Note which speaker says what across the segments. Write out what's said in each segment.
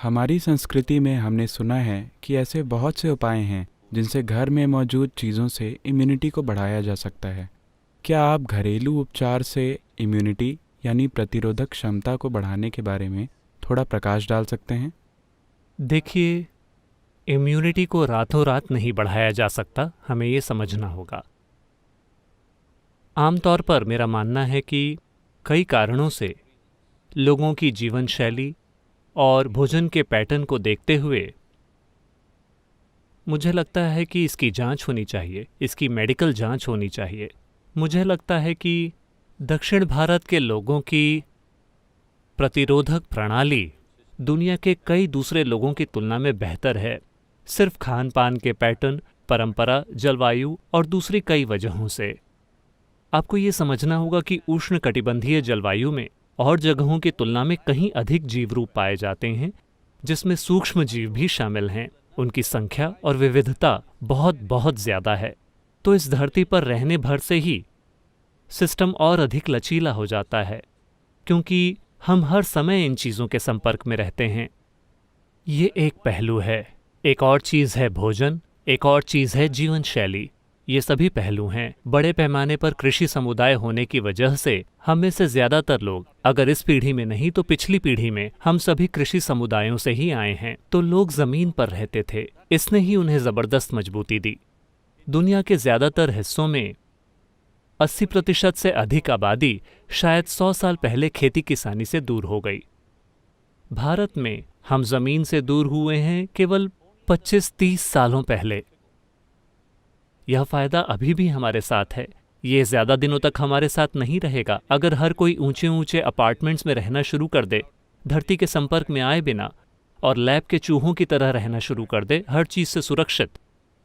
Speaker 1: हमारी संस्कृति में हमने सुना है कि ऐसे बहुत से उपाय हैं जिनसे घर में मौजूद चीज़ों से इम्यूनिटी को बढ़ाया जा सकता है। क्या आप घरेलू उपचार से इम्यूनिटी यानी प्रतिरोधक क्षमता को बढ़ाने के बारे में थोड़ा प्रकाश डाल सकते हैं?
Speaker 2: देखिए, इम्यूनिटी को रातों रात नहीं बढ़ाया जा सकता, हमें ये समझना होगा। आमतौर पर मेरा मानना है कि कई कारणों से लोगों की जीवन शैली और भोजन के पैटर्न को देखते हुए मुझे लगता है कि इसकी जांच होनी चाहिए, इसकी मेडिकल जांच होनी चाहिए। मुझे लगता है कि दक्षिण भारत के लोगों की प्रतिरोधक प्रणाली दुनिया के कई दूसरे लोगों की तुलना में बेहतर है, सिर्फ खान पान के पैटर्न, परंपरा, जलवायु और दूसरी कई वजहों से। आपको ये समझना होगा कि उष्णकटिबंधीय जलवायु में और जगहों की तुलना में कहीं अधिक जीव रूप पाए जाते हैं, जिसमें सूक्ष्म जीव भी शामिल हैं। उनकी संख्या और विविधता बहुत बहुत ज़्यादा है। तो इस धरती पर रहने भर से ही सिस्टम और अधिक लचीला हो जाता है, क्योंकि हम हर समय इन चीज़ों के संपर्क में रहते हैं। ये एक पहलू है। एक और चीज़ है भोजन, एक और चीज़ है जीवन शैली। ये सभी पहलू हैं। बड़े पैमाने पर कृषि समुदाय होने की वजह से हम में से ज़्यादातर लोग, अगर इस पीढ़ी में नहीं तो पिछली पीढ़ी में, हम सभी कृषि समुदायों से ही आए हैं। तो लोग ज़मीन पर रहते थे, इसने ही उन्हें ज़बरदस्त मजबूती दी। दुनिया के ज़्यादातर हिस्सों में 80% से अधिक आबादी शायद 100 साल पहले खेती किसानी से दूर हो गई। भारत में हम ज़मीन से दूर हुए हैं केवल 25-30 सालों पहले। यह फ़ायदा अभी भी हमारे साथ है। ये ज़्यादा दिनों तक हमारे साथ नहीं रहेगा। अगर हर कोई ऊंचे ऊंचे अपार्टमेंट्स में रहना शुरू कर दे, धरती के संपर्क में आए बिना, और लैब के चूहों की तरह रहना शुरू कर दे, हर चीज़ से सुरक्षित,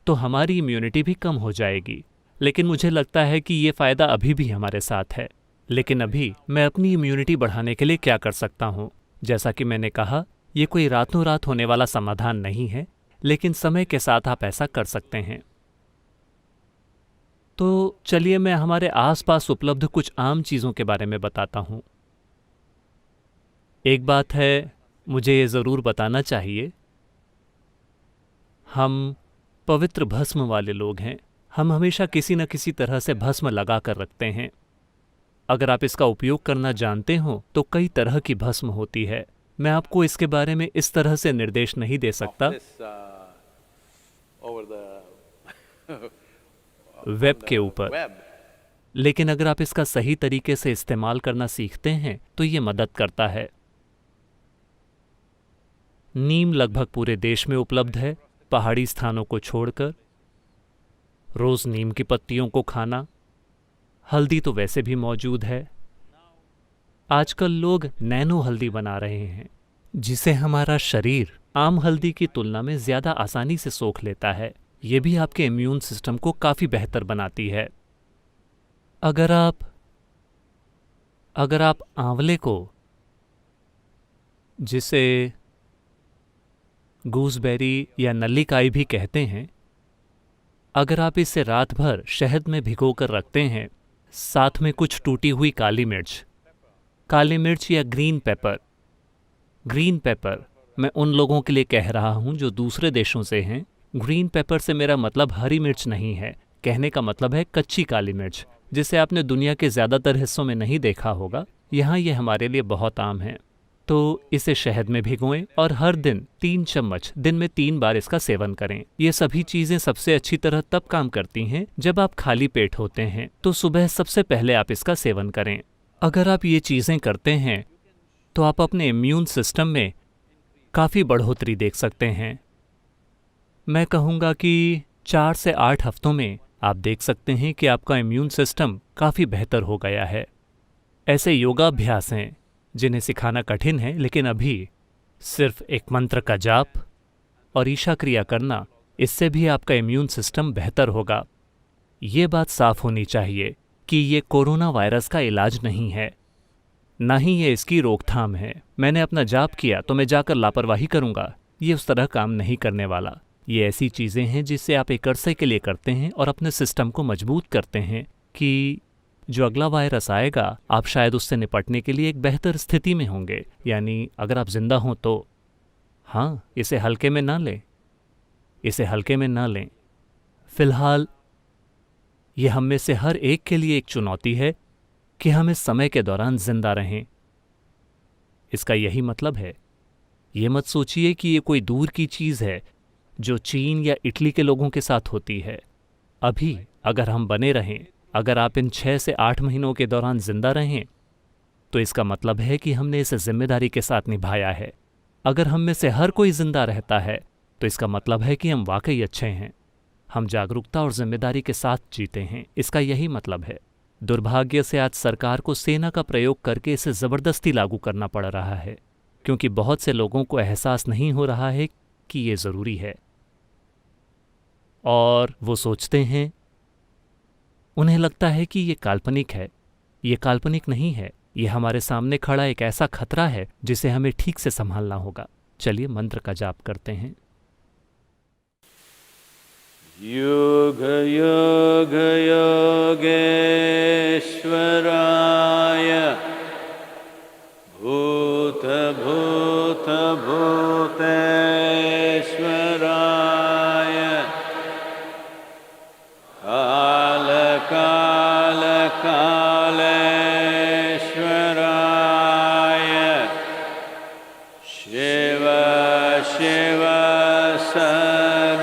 Speaker 2: तो हमारी इम्यूनिटी भी कम हो जाएगी। लेकिन मुझे लगता है कि ये फ़ायदा अभी भी हमारे साथ है। लेकिन अभी मैं अपनी इम्यूनिटी बढ़ाने के लिए क्या कर सकता हूँ? जैसा कि मैंने कहा, ये कोई रातों रात होने वाला समाधान नहीं है, लेकिन समय के साथ आप ऐसा कर सकते हैं। तो चलिए मैं हमारे आसपास उपलब्ध कुछ आम चीज़ों के बारे में बताता हूँ। एक बात है, मुझे ये ज़रूर बताना चाहिए, हम पवित्र भस्म वाले लोग हैं। हम हमेशा किसी न किसी तरह से भस्म लगा कर रखते हैं। अगर आप इसका उपयोग करना जानते हो तो कई तरह की भस्म होती है। मैं आपको इसके बारे में इस तरह से निर्देश नहीं दे सकता वेब के ऊपर, लेकिन अगर आप इसका सही तरीके से इस्तेमाल करना सीखते हैं तो ये मदद करता है। नीम लगभग पूरे देश में उपलब्ध है, पहाड़ी स्थानों को छोड़कर। रोज नीम की पत्तियों को खाना। हल्दी तो वैसे भी मौजूद है। आजकल लोग नैनो हल्दी बना रहे हैं, जिसे हमारा शरीर आम हल्दी की तुलना में ज़्यादा आसानी से सोख लेता है। ये भी आपके इम्यून सिस्टम को काफ़ी बेहतर बनाती है। अगर आप आंवले को, जिसे गूसबेरी या नल्लीकाई भी कहते हैं, अगर आप इसे रात भर शहद में भिगोकर रखते हैं, साथ में कुछ टूटी हुई काली मिर्च या ग्रीन पेपर, मैं उन लोगों के लिए कह रहा हूं जो दूसरे देशों से हैं। ग्रीन पेपर से मेरा मतलब हरी मिर्च नहीं है, कहने का मतलब है कच्ची काली मिर्च, जिसे आपने दुनिया के ज़्यादातर हिस्सों में नहीं देखा होगा। यहाँ ये हमारे लिए बहुत आम है। तो इसे शहद में भिगोएं और हर दिन 3 चम्मच, दिन में 3 बार इसका सेवन करें। ये सभी चीज़ें सबसे अच्छी तरह तब काम करती हैं जब आप खाली पेट होते हैं, तो सुबह सबसे पहले आप इसका सेवन करें। अगर आप ये चीज़ें करते हैं तो आप अपने इम्यून सिस्टम में काफ़ी बढ़ोतरी देख सकते हैं। मैं कहूँगा कि 4 से 8 हफ्तों में आप देख सकते हैं कि आपका इम्यून सिस्टम काफ़ी बेहतर हो गया है। ऐसे योगाभ्यास हैं जिन्हें सिखाना कठिन है, लेकिन अभी सिर्फ एक मंत्र का जाप और ईशा क्रिया करना, इससे भी आपका इम्यून सिस्टम बेहतर होगा। ये बात साफ होनी चाहिए कि ये कोरोना वायरस का इलाज नहीं है, ना ही ये इसकी रोकथाम है। मैंने अपना जाप किया तो मैं जाकर लापरवाही करूँगा, ये उस तरह काम नहीं करने वाला। ये ऐसी चीज़ें हैं जिससे आप एक अरसे के लिए करते हैं और अपने सिस्टम को मजबूत करते हैं कि जो अगला वायरस आएगा आप शायद उससे निपटने के लिए एक बेहतर स्थिति में होंगे। यानी अगर आप जिंदा हों तो हाँ, इसे हल्के में ना लें, इसे हल्के में ना लें। फिलहाल ये हम में से हर एक के लिए एक चुनौती है कि हम इस समय के दौरान जिंदा रहें। इसका यही मतलब है। ये मत सोचिए कि ये कोई दूर की चीज़ है जो चीन या इटली के लोगों के साथ होती है। अभी अगर हम बने रहें, अगर आप इन 6 से 8 महीनों के दौरान जिंदा रहें, तो इसका मतलब है कि हमने इसे जिम्मेदारी के साथ निभाया है। अगर हम में से हर कोई जिंदा रहता है, तो इसका मतलब है कि हम वाकई अच्छे हैं। हम जागरूकता और जिम्मेदारी के साथ जीते हैं। इसका यही मतलब है। दुर्भाग्य से आज सरकार को सेना का प्रयोग करके इसे ज़बरदस्ती लागू करना पड़ रहा है, क्योंकि बहुत से लोगों को एहसास नहीं हो रहा है कि ये ज़रूरी है। और वो सोचते हैं, उन्हें लगता है कि ये काल्पनिक है। ये काल्पनिक नहीं है, ये हमारे सामने खड़ा एक ऐसा खतरा है जिसे हमें ठीक से संभालना होगा। चलिए मंत्र का जाप करते हैं।
Speaker 3: योग योग योगेश्वराय भूत भूत भूतेश्वराय काल काल कालेश्वराय शिव शिव सर्वेश्वराय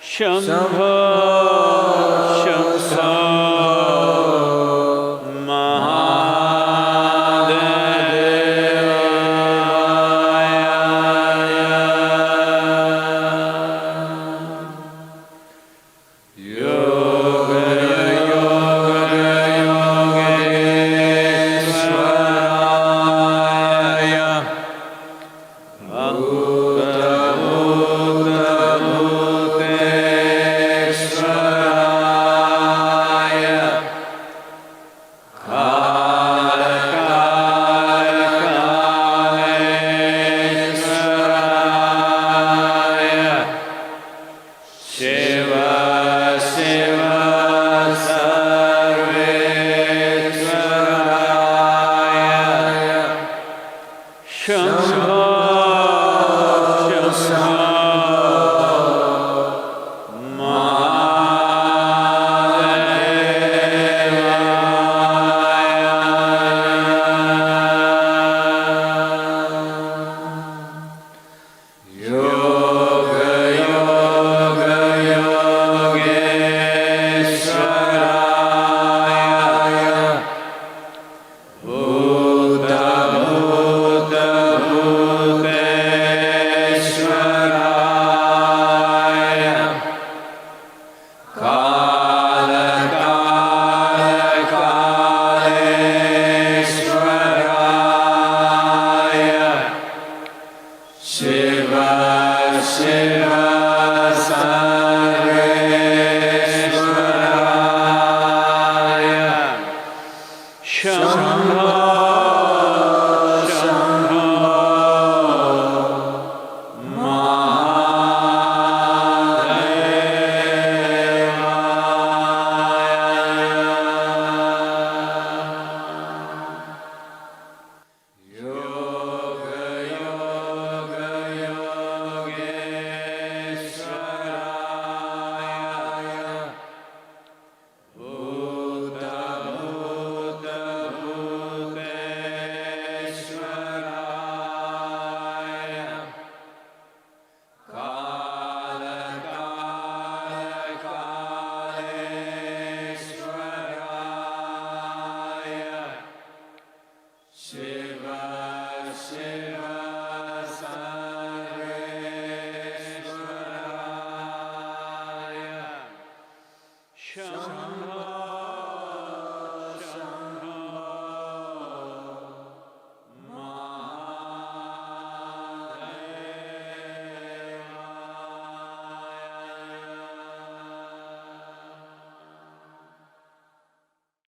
Speaker 3: शंभो शंभो Shum